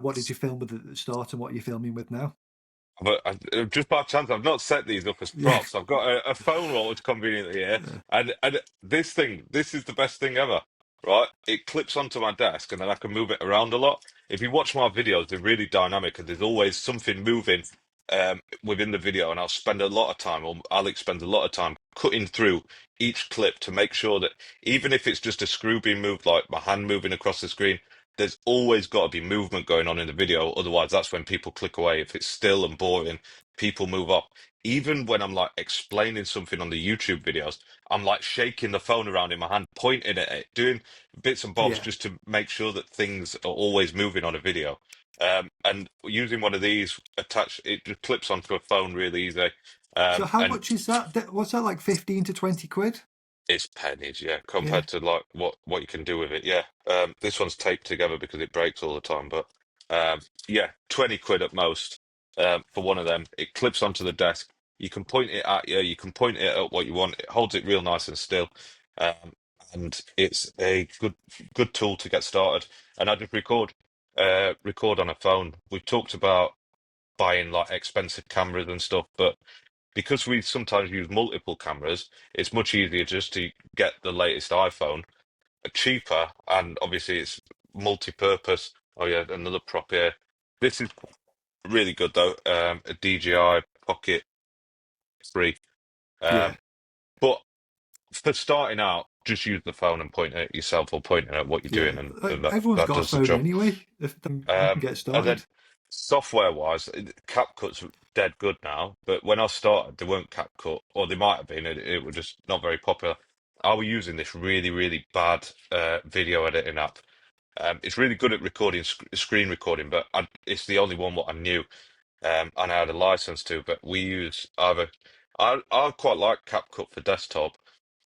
What did you film with at the start, and what are you filming with now? But just by chance, I've not set these up as Yeah. props. I've got a phone roll, which conveniently here, and this is the best thing ever, right? It clips onto my desk, and then I can move it around a lot. If you watch my videos, they're really dynamic, and there's always something moving within the video, and I'll spend a lot of time, or Alex spends a lot of time cutting through each clip to make sure that even if it's just a screw being moved, like my hand moving across the screen, there's always got to be movement going on in the video. Otherwise, that's when people click away. If it's still and boring, people move off. Even when I'm like explaining something on the YouTube videos, I'm like shaking the phone around in my hand, pointing at it, doing bits and bobs Yeah. just to make sure that things are always moving on a video. And using one of these attached, it just clips onto a phone really easy. So how And much is that? What's that, like 15 to 20 quid? it's pennies, yeah, Yeah. compared to like what you can do with it. Yeah. This one's taped together because it breaks all the time, but yeah, 20 quid at most for one of them. It clips onto the desk. You can point it at you, you can point it at what you want. It holds it real nice and still. Um, and it's a good tool to get started. And I just record on a phone. We talked about buying like expensive cameras and stuff, but because we sometimes use multiple cameras, it's much easier just to get the latest iPhone, cheaper, and obviously it's multi-purpose. Oh yeah, another prop here. This is really good though. A DJI Pocket 3. Yeah. Um, but for starting out, just use the phone and point at yourself or pointing at what you're Yeah. doing, and that Everyone's that got a does the phone job. anyway. If you can get And then started. software-wise, CapCut's dead good now, but when I started, they weren't CapCut, or they might have been. It was just not very popular. I was using this really, really bad video editing app. It's really good at recording screen recording, but it's the only one what I knew, and I had a license to. But we use either. I quite like CapCut for desktop.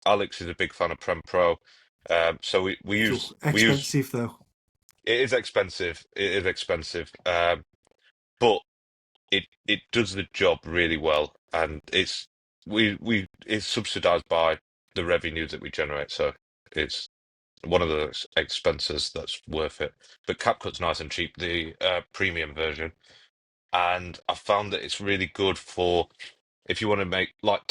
Alex is a big fan of Premiere Pro, so we So use. expensive though. It is expensive. It is expensive. But it does the job really well, and it's subsidized by the revenues that we generate, so it's one of those expenses that's worth it. But CapCut's nice and cheap, the premium version, and I found that it's really good for if you want to make like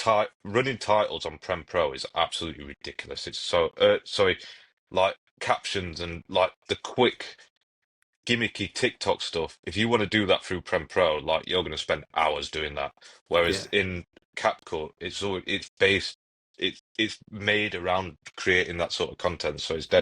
running titles on Prem Pro is absolutely ridiculous. It's so sorry, like captions and like the quick gimmicky TikTok stuff, if you want to do that through Prem Pro, like you're going to spend hours doing that. Yeah. Whereas in CapCut, it's made around creating that sort of content, so it's dead